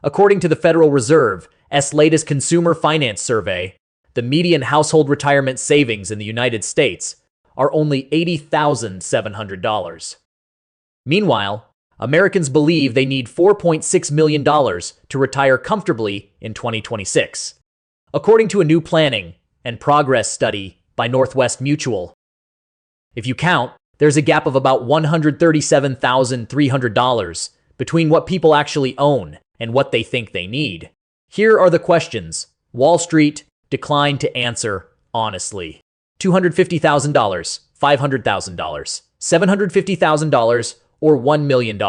According to the Federal Reserve's latest consumer finance survey, the median household retirement savings in the United States are only $80,700. Meanwhile, Americans believe they need $4.6 million to retire comfortably in 2026, according to a new planning and progress study by Northwest Mutual. If you count, there's a gap of about $137,300 between what people actually own and what they think they need. Here are the questions Wall Street declined to answer honestly. $250,000, $500,000, $750,000, or $1 million.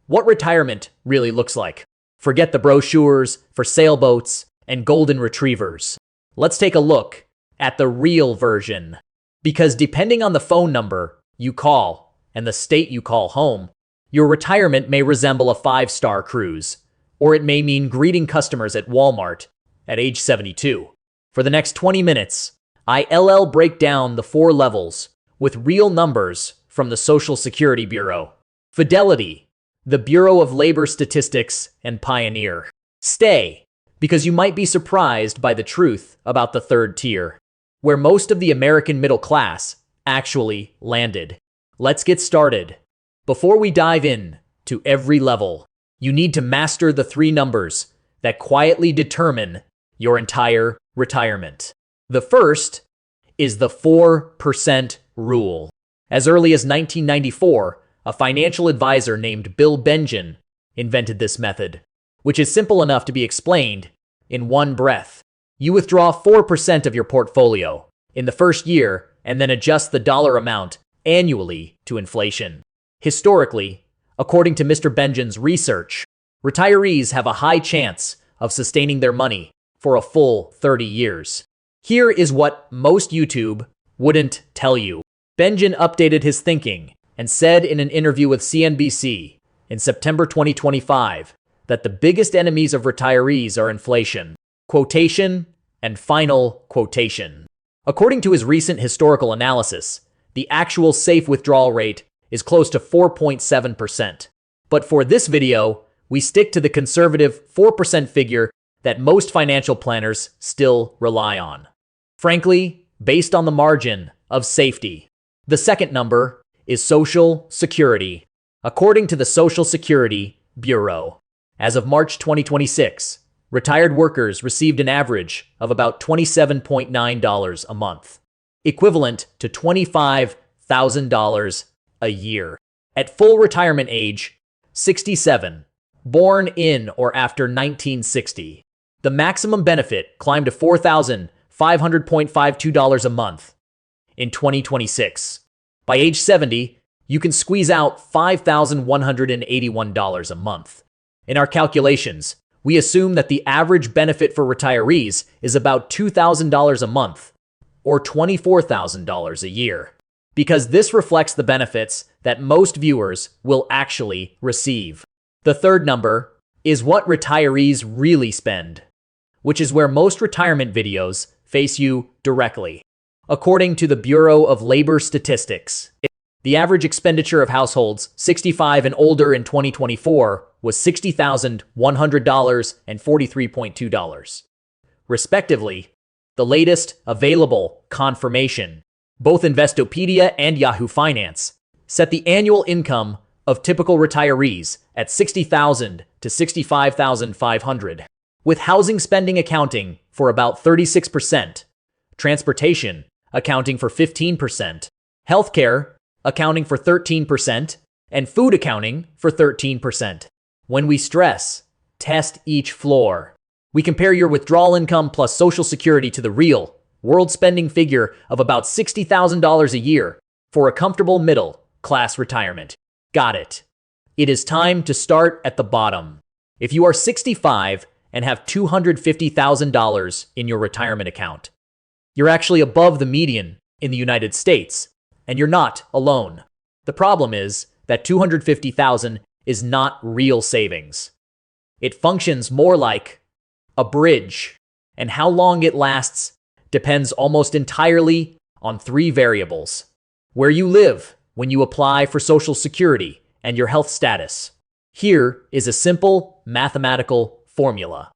What retirement really looks like. Forget the brochures for sailboats and golden retrievers. Let's take a look at the real version. Because depending on the phone number you call and the state you call home, your retirement may resemble a 5-star cruise, or it may mean greeting customers at Walmart at age 72. For the next 20 minutes, I'll break down the 4 levels with real numbers from the Social Security Bureau, Fidelity, the Bureau of Labor Statistics, and Pioneer. Stay, because you might be surprised by the truth about the third tier, where most of the American middle class actually landed. Let's get started. Before we dive in to every level, you need to master the 3 numbers that quietly determine your entire retirement. The first is the 4% rule. As early as 1994, a financial advisor named Bill Bengen invented this method, which is simple enough to be explained in one breath. You withdraw 4% of your portfolio in the first year and then adjust the dollar amount annually to inflation. Historically, according to Mr. Bengen's research, retirees have a high chance of sustaining their money for a full 30 years. Here is what most YouTube wouldn't tell you. Bengen updated his thinking and said in an interview with CNBC in September 2025 that the biggest enemies of retirees are inflation, quotation, and final quotation. According to his recent historical analysis, the actual safe withdrawal rate is close to 4.7%. But for this video, we stick to the conservative 4% figure that most financial planners still rely on. Frankly, based on the margin of safety. The second number is Social Security. According to the Social Security Bureau, as of March 2026, retired workers received an average of about $27.9 a month, equivalent to $25,000 a year. At full retirement age, 67, born in or after 1960, the maximum benefit climbed to $4,500.52 a month. In 2026, by age 70, you can squeeze out $5,181 a month. In our calculations, we assume that the average benefit for retirees is about $2,000 a month, or $24,000 a year, because this reflects the benefits that most viewers will actually receive. The third number is what retirees really spend, which is where most retirement videos face you directly. According to the Bureau of Labor Statistics, the average expenditure of households 65 and older in 2024 was $60,100 and $43.2. Respectively, the latest available confirmation, both Investopedia and Yahoo Finance, set the annual income of typical retirees at $60,000 to $65,500, with housing spending accounting for about 36%, transportation accounting for 15%, healthcare accounting for 13%, and food accounting for 13%. When we stress, test each floor, we compare your withdrawal income plus Social Security to the real world spending figure of about $60,000 a year for a comfortable middle-class retirement. Got it. It is time to start at the bottom. If you are 65 and have $250,000 in your retirement account, you're actually above the median in the United States, and you're not alone. The problem is that $250,000 is not real savings. It functions more like a bridge, and how long it lasts depends almost entirely on 3 variables: where you live when you apply for Social Security and your health status, Here is a simple mathematical formula.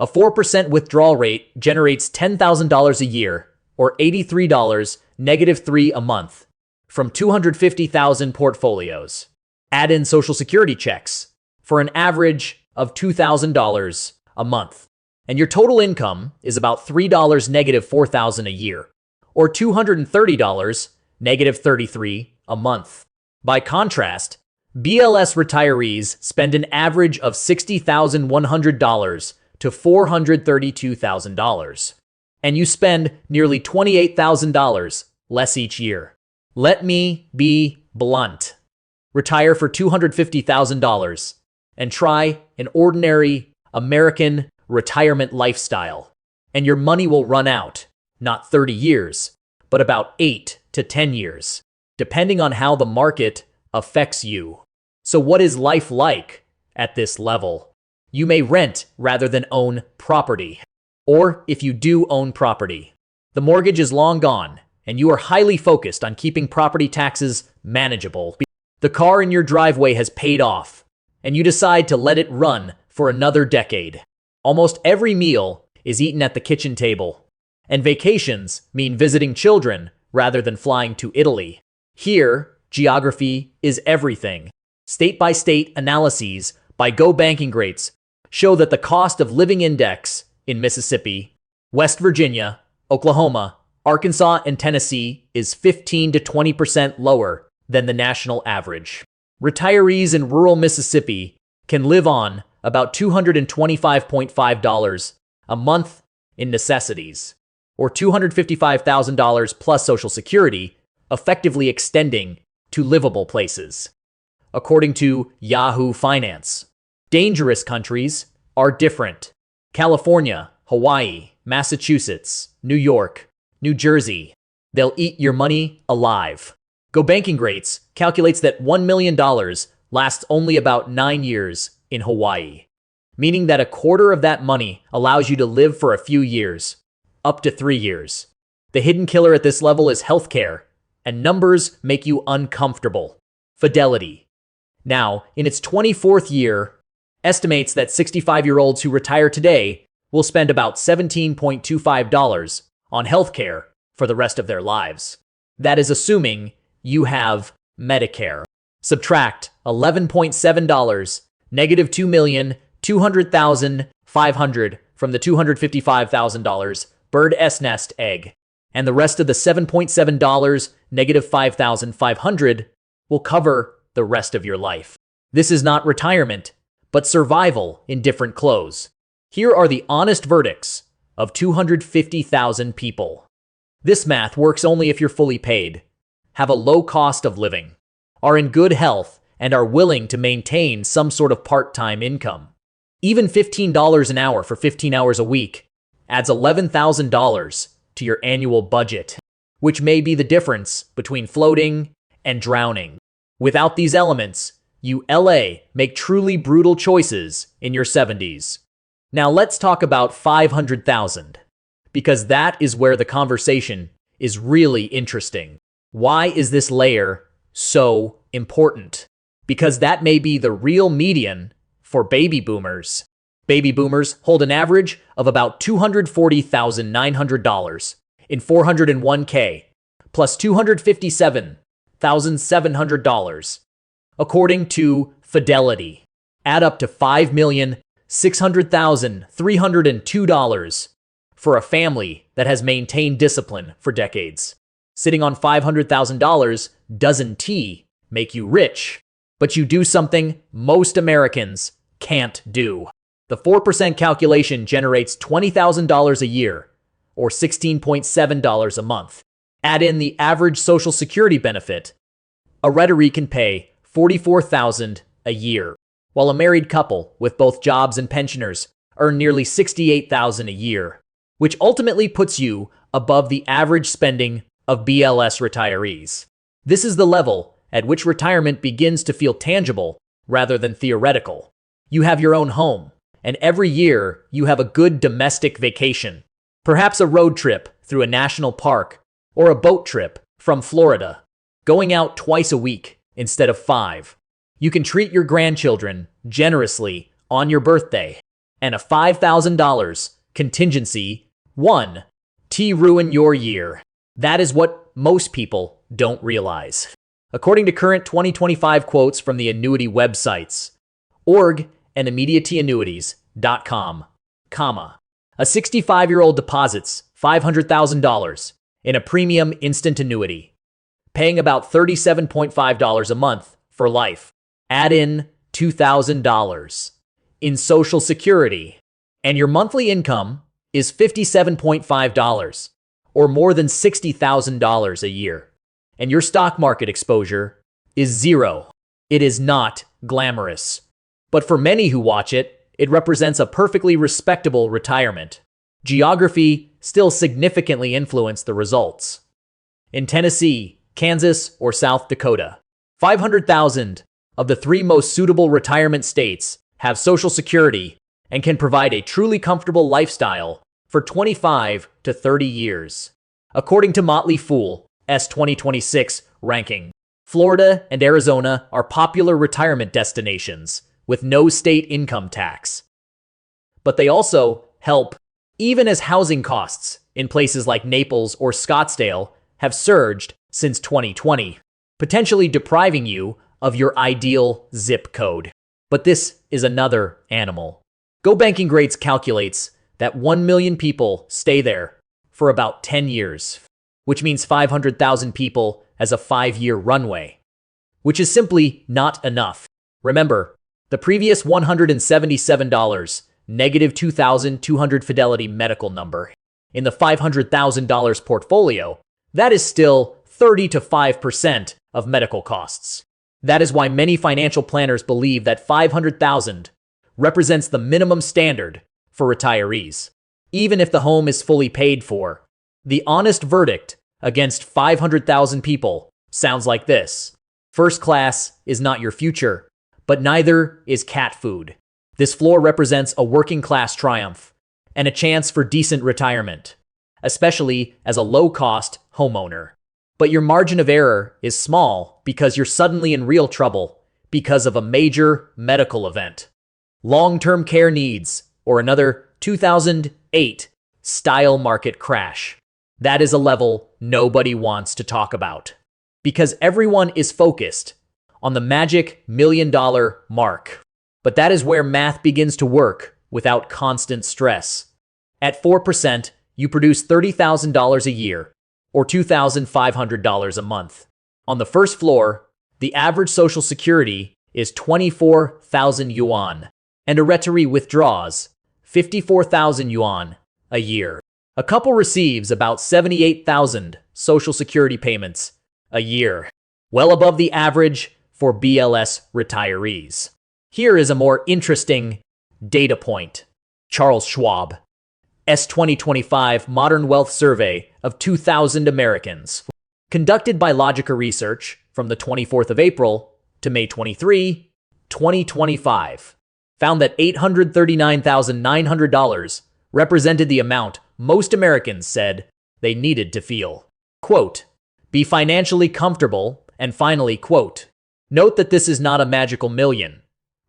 A 4% withdrawal rate generates $10,000 a year, or $83 -3 a month, from 250,000 portfolios. Add in Social Security checks for an average of $2,000 a month, and your total income is about $3 -4,000 a year, or $230 -33 a month. By contrast, BLS retirees spend an average of $60,100 to $432,000, and you spend nearly $28,000 less each year. Let me be blunt. Retire for $250,000 and try an ordinary American retirement lifestyle, and your money will run out, not 30 years, but about 8 to 10 years, depending on how the market affects you. So what is life like at this level? You may rent rather than own property. Or if you do own property, the mortgage is long gone and you are highly focused on keeping property taxes manageable. The car in your driveway has paid off and you decide to let it run for another decade. Almost every meal is eaten at the kitchen table, and vacations mean visiting children rather than flying to Italy. Here, geography is everything. State-by-state analyses by Go Banking Greats show that the cost of living index in Mississippi, West Virginia, Oklahoma, Arkansas, and Tennessee is 15 to 20% lower than the national average. Retirees in rural Mississippi can live on about $225.5 a month in necessities, or $255,000 plus Social Security, effectively extending to livable places. According to Yahoo Finance, dangerous countries are different. California, Hawaii, Massachusetts, New York, New Jersey. They'll eat your money alive. Go Banking Greats calculates that $1 million lasts only about 9 years in Hawaii, meaning that a quarter of that money allows you to live for a few years, up to 3 years. The hidden killer at this level is healthcare, and numbers make you uncomfortable. Fidelity, now in its 24th year, estimates that 65-year-olds who retire today will spend about $17.25 on healthcare for the rest of their lives. That is assuming you have Medicare. Subtract $11.7, negative $2,200,500 from the $255,000 bird's nest egg, and the rest of the $7.7, negative $5,500 will cover the rest of your life. This is not retirement, but survival in different clothes. Here are the honest verdicts of 250,000 people. This math works only if you're fully paid, have a low cost of living, are in good health, and are willing to maintain some sort of part-time income. Even $15 an hour for 15 hours a week adds $11,000 to your annual budget, which may be the difference between floating and drowning. Without these elements, you make truly brutal choices in your 70s. Now let's talk about 500,000, because that is where the conversation is really interesting. Why is this layer so important? Because that may be the real median for baby boomers. Baby boomers hold an average of about $240,900 in 401k, plus $257,700, according to Fidelity. Add up to $5,600,302 for a family that has maintained discipline for decades. Sitting on $500,000 doesn't make you rich, but you do something most Americans can't do. The 4% calculation generates $20,000 a year, or $16.7 a month. Add in the average Social Security benefit. A retiree can pay $44,000 a year, while a married couple with both jobs and pensioners earn nearly $68,000 a year, which ultimately puts you above the average spending of BLS retirees. This is the level at which retirement begins to feel tangible rather than theoretical. You have your own home, and every year you have a good domestic vacation, perhaps a road trip through a national park or a boat trip from Florida, going out twice a week instead of 5. You can treat your grandchildren generously on your birthday. And a $5,000 contingency 1 to ruin your year. That is what most people don't realize. According to current 2025 quotes from the annuity websites, org and immediateannuities.com, a 65-year-old deposits $500,000 in a premium instant annuity, paying about $37.5 a month for life. Add in $2,000 in Social Security, and your monthly income is $57.5 or more than $60,000 a year. And your stock market exposure is 0. It is not glamorous. But for many who watch it, it represents a perfectly respectable retirement. Geography still significantly influenced the results. In Tennessee, Kansas, or South Dakota, 500,000 of the 3 most suitable retirement states have Social Security and can provide a truly comfortable lifestyle for 25 to 30 years. According to Motley Fool's 2026 ranking, Florida and Arizona are popular retirement destinations with no state income tax. But they also help, even as housing costs in places like Naples or Scottsdale have surged since 2020, potentially depriving you of your ideal zip code. But this is another animal. Go Banking Greats calculates that 1 million people stay there for about 10 years, which means 500,000 people as a 5-year runway, which is simply not enough. Remember, the previous $177 negative 2,200 Fidelity medical number in the $500,000 portfolio, that is still 30 to 5% of medical costs. That is why many financial planners believe that 500,000 represents the minimum standard for retirees, even if the home is fully paid for. The honest verdict against 500,000 people sounds like this. First class is not your future, but neither is cat food. This floor represents a working class triumph and a chance for decent retirement, especially as a low-cost homeowner. But your margin of error is small because you're suddenly in real trouble because of a major medical event. Long-term care needs, or another 2008 style market crash. That is a level nobody wants to talk about, because everyone is focused on the magic $1 million mark. But that is where math begins to work without constant stress. At 4%, you produce $30,000 a year, or $2,500 a month. On the first floor, the average Social Security is 24,000 yuan, and a retiree withdraws 54,000 yuan a year. A couple receives about 78,000 Social Security payments a year, well above the average for BLS retirees. Here is a more interesting data point. Charles Schwab, 2025 Modern Wealth Survey of 2,000 Americans, conducted by Logica Research from the 24th of April to May 23, 2025, found that $839,900 represented the amount most Americans said they needed to feel, quote, be financially comfortable, and finally, quote, note that this is not a magical million,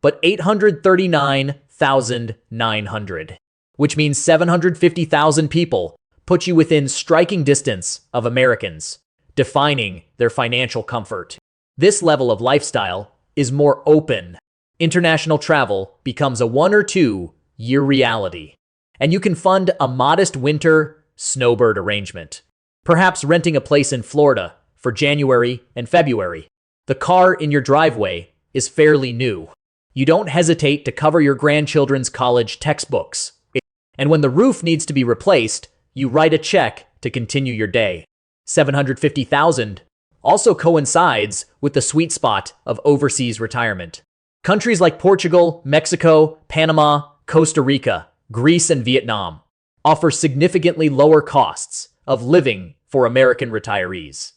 but 839,900, which means 750,000 people put you within striking distance of Americans, defining their financial comfort. This level of lifestyle is more open. International travel becomes a 1 or 2 year reality, and you can fund a modest winter snowbird arrangement, perhaps renting a place in Florida for January and February. The car in your driveway is fairly new. You don't hesitate to cover your grandchildren's college textbooks. And when the roof needs to be replaced, you write a check to continue your day. 750,000 also coincides with the sweet spot of overseas retirement. Countries like Portugal, Mexico, Panama, Costa Rica, Greece, and Vietnam offer significantly lower costs of living for American retirees.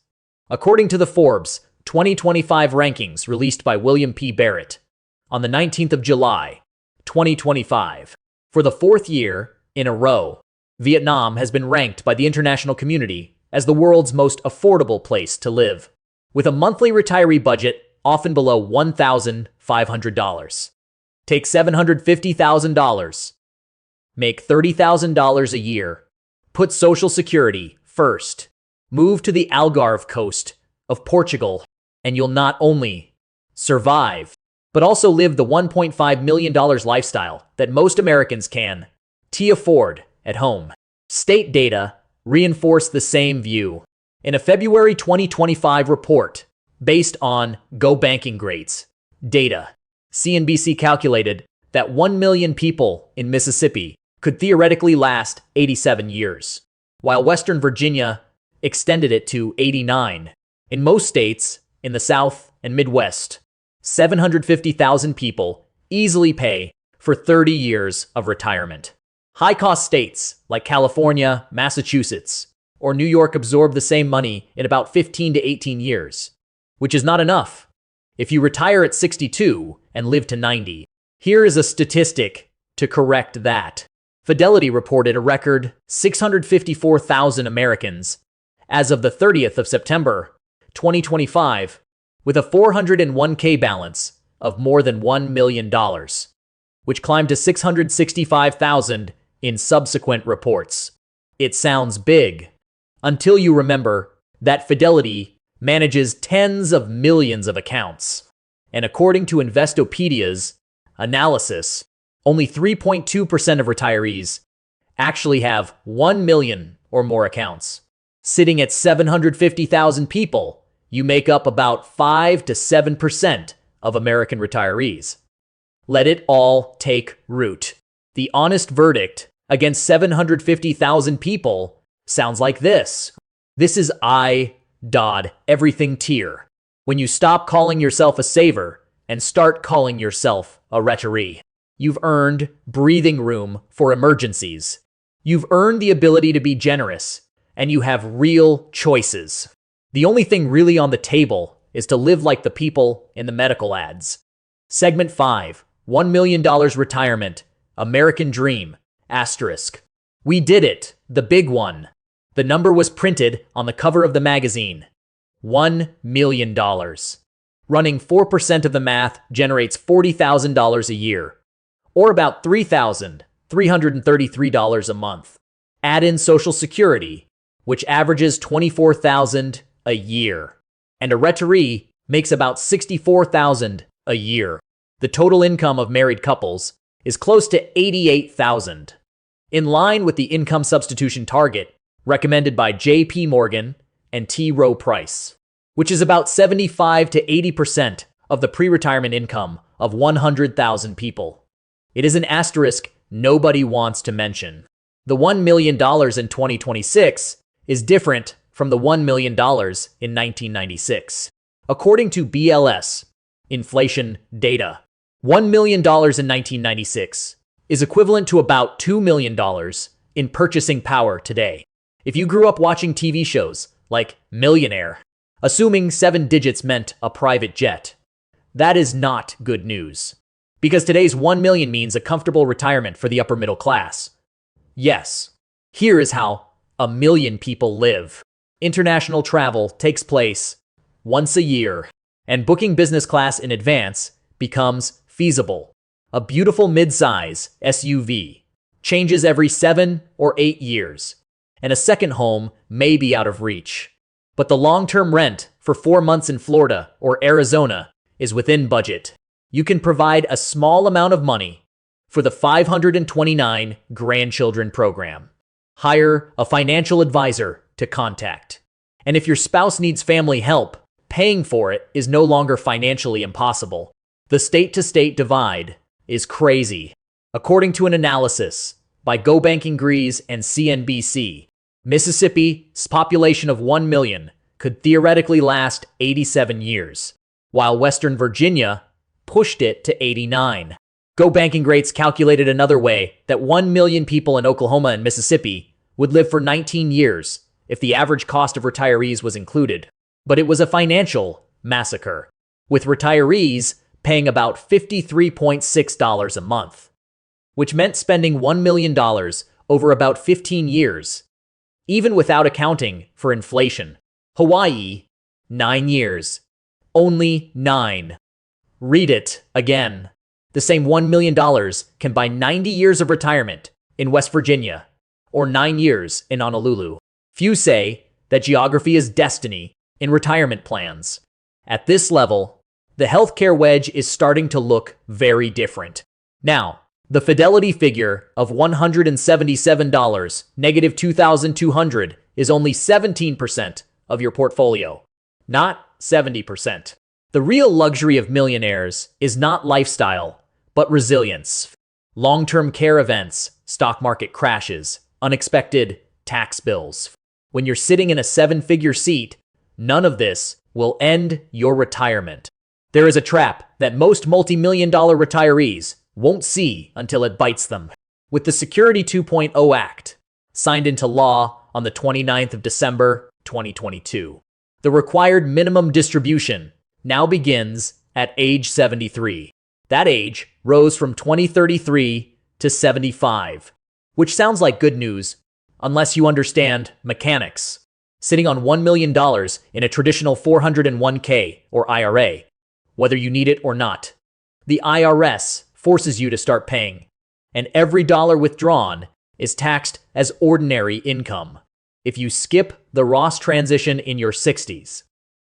According to the Forbes 2025 rankings released by William P. Barrett on the 19th of July, 2025, for the 4th year in a row, Vietnam has been ranked by the international community as the world's most affordable place to live. With a monthly retiree budget often below $1,500. Take $750,000. Make $30,000 a year. Put Social Security first. Move to the Algarve coast of Portugal, and you'll not only survive, but also live the $1.5 million lifestyle that most Americans can afford at home. State data reinforce the same view. In a February 2025 report based on Go Banking Greats data, CNBC calculated that 1 million people in Mississippi could theoretically last 87 years, while Western Virginia extended it to 89. In most states in the South and Midwest, 750,000 people easily pay for 30 years of retirement. High-cost states like California, Massachusetts, or New York absorb the same money in about 15 to 18 years, which is not enough. If you retire at 62 and live to 90, here is a statistic to correct that. Fidelity reported a record 654,000 Americans as of the 30th of September, 2025, with a 401k balance of more than $1 million, which climbed to 665,000 in subsequent reports. It sounds big, until you remember that Fidelity manages tens of millions of accounts. And according to Investopedia's analysis, only 3.2% of retirees actually have 1 million or more accounts. Sitting at 750,000 people, you make up about 5 to 7% of American retirees. Let it all take root. The honest verdict against 750,000 people sounds like this. This is everything tier. When you stop calling yourself a saver and start calling yourself a retiree. You've earned breathing room for emergencies. You've earned the ability to be generous, and you have real choices. The only thing really on the table is to live like the people in the medical ads. Segment 5, $1 million retirement, American Dream, asterisk. We did it, the big one. The number was printed on the cover of the magazine. $1 million. Running 4% of the math generates $40,000 a year, or about $3,333 a month. Add in Social Security, which averages $24,000 a year, and a retiree makes about $64,000 a year. The total income of married couples is close to $88,000, in line with the income substitution target recommended by J.P. Morgan and T. Rowe Price, which is about 75 to 80% of the pre-retirement income of 100,000 people. It is an asterisk nobody wants to mention. The $1 million in 2026 is different from the $1 million in 1996. According to BLS inflation data, $1 million in 1996 is equivalent to about $2 million in purchasing power today. If you grew up watching TV shows like Millionaire, assuming 7 digits meant a private jet, that is not good news. Because today's 1 million means a comfortable retirement for the upper middle class. Yes, here is how 1 million people live. International travel takes place once a year, and booking business class in advance becomes feasible. A beautiful mid-size SUV changes every 7 or 8 years, and a second home may be out of reach. But the long-term rent for 4 months in Florida or Arizona is within budget. You can provide a small amount of money for the 529 Grandchildren Program. Hire a financial advisor to contact. And if your spouse needs family help, paying for it is no longer financially impossible. The state-to-state divide is crazy. According to an analysis by Go Banking Grease and CNBC, Mississippi's population of 1 million could theoretically last 87 years, while Western Virginia pushed it to 89. Go Banking Greats calculated another way that 1 million people in Oklahoma and Mississippi would live for 19 years if the average cost of retirees was included. But it was a financial massacre, with retirees paying about $53.6 a month, which meant spending $1 million over about 15 years, even without accounting for inflation. Hawaii, 9 years. Only 9. Read it again. The same $1 million can buy 90 years of retirement in West Virginia or 9 years in Honolulu. Few say that geography is destiny in retirement plans. At this level, the healthcare wedge is starting to look very different. Now, the Fidelity figure of $177, negative $2,200, is only 17% of your portfolio, not 70%. The real luxury of millionaires is not lifestyle, but resilience. Long-term care events, stock market crashes, unexpected tax bills. When you're sitting in a 7-figure seat, none of this will end your retirement. There is a trap that most multi-million-dollar retirees won't see until it bites them. With the Security 2.0 Act, signed into law on the 29th of December, 2022, the required minimum distribution now begins at age 73. That age rose from 2033 to 75, which sounds like good news unless you understand mechanics. Sitting on $1 million in a traditional 401k or IRA, whether you need it or not, the IRS forces you to start paying, and every dollar withdrawn is taxed as ordinary income. If you skip the Ross transition in your 60s,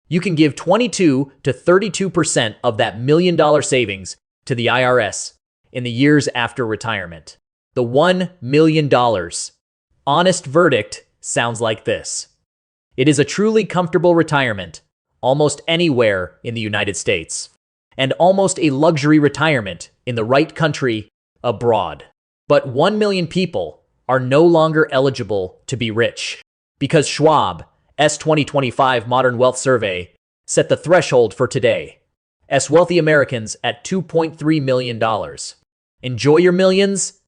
you can give 22 to 32% of that $1 million savings to the IRS in the years after retirement. The $1 million honest verdict sounds like this. It is a truly comfortable retirement almost anywhere in the United States, and almost a luxury retirement in the right country abroad. But 1 million people are no longer eligible to be rich because Schwab S 2025 Modern Wealth Survey set the threshold for today as wealthy Americans at $2.3 million. Enjoy your millions,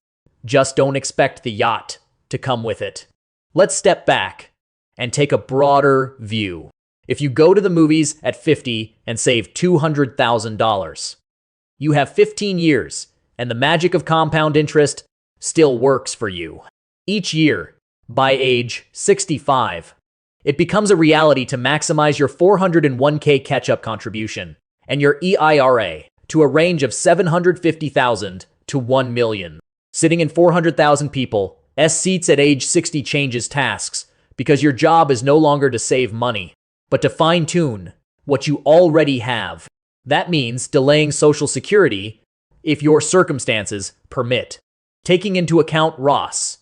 just don't expect the yacht to come with it. Let's step back and take a broader view. If you go to the movies at 50 and save $200,000, you have 15 years, and the magic of compound interest still works for you. Each year, by age 65, it becomes a reality to maximize your 401k catch-up contribution and your EIRA to a range of $750,000 to $1 million. Sitting in 400,000 people, seats at age 60 changes tasks because your job is no longer to save money, but to fine-tune what you already have. That means delaying Social Security if your circumstances permit, taking into account Ross's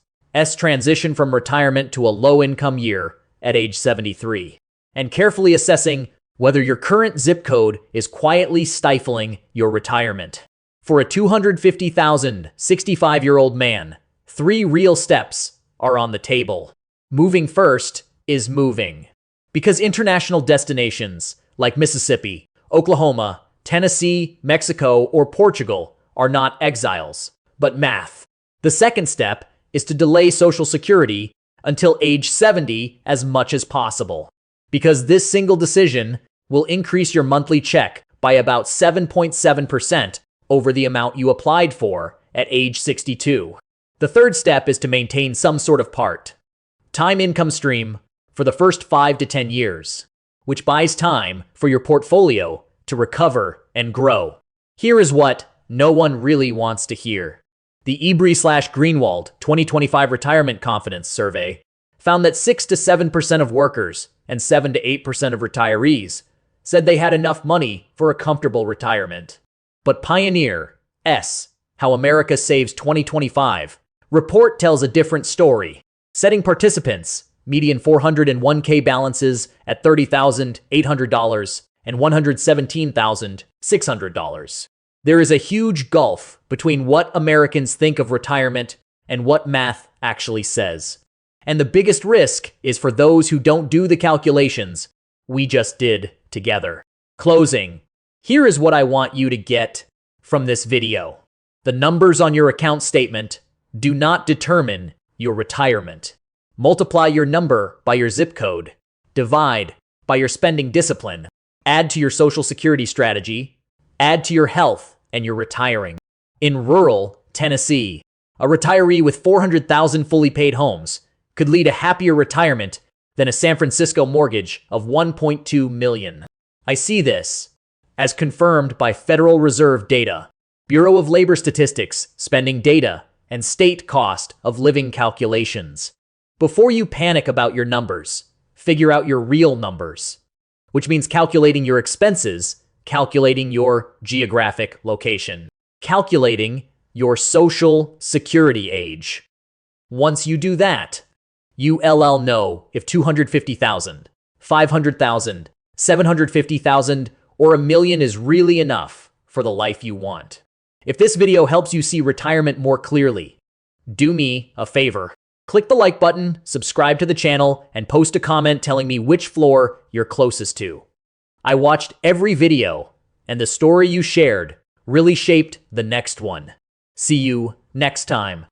transition from retirement to a low-income year at age 73, and carefully assessing whether your current zip code is quietly stifling your retirement. For a $250,000 65-year-old man, 3 real steps are on the table. Moving first is moving. Because international destinations like Mississippi, Oklahoma, Tennessee, Mexico, or Portugal are not exiles, but math. The second step is to delay Social Security until age 70 as much as possible, because this single decision will increase your monthly check by about 7.7% over the amount you applied for at age 62. The third step is to maintain some sort of part-time income stream for the first 5 to 10 years, which buys time for your portfolio to recover and grow. Here is what no one really wants to hear. The Ebrey/Greenwald 2025 Retirement Confidence Survey found that 6 to 7% of workers and 7 to 8% of retirees said they had enough money for a comfortable retirement. But Pioneer's How America Saves 2025 report tells a different story, setting participants median 401k balances at $30,800 and $117,600. There is a huge gulf between what Americans think of retirement and what math actually says. And the biggest risk is for those who don't do the calculations we just did together. Closing. Here is what I want you to get from this video. The numbers on your account statement do not determine your retirement. Multiply your number by your zip code. Divide by your spending discipline. Add to your Social Security strategy. Add to your health and you're retiring. In rural Tennessee, a retiree with 400,000 fully paid homes could lead a happier retirement than a San Francisco mortgage of $1.2 million. I see this as confirmed by Federal Reserve data, Bureau of Labor Statistics spending data, and state cost of living calculations. Before you panic about your numbers, figure out your real numbers, which means calculating your expenses, calculating your geographic location, calculating your social security age. Once you do that, you'll know if 250,000, 500,000, 750,000, or $1 million is really enough for the life you want. If this video helps you see retirement more clearly, do me a favor. Click the like button, subscribe to the channel, and post a comment telling me which floor you're closest to. I watched every video, and the story you shared really shaped the next one. See you next time.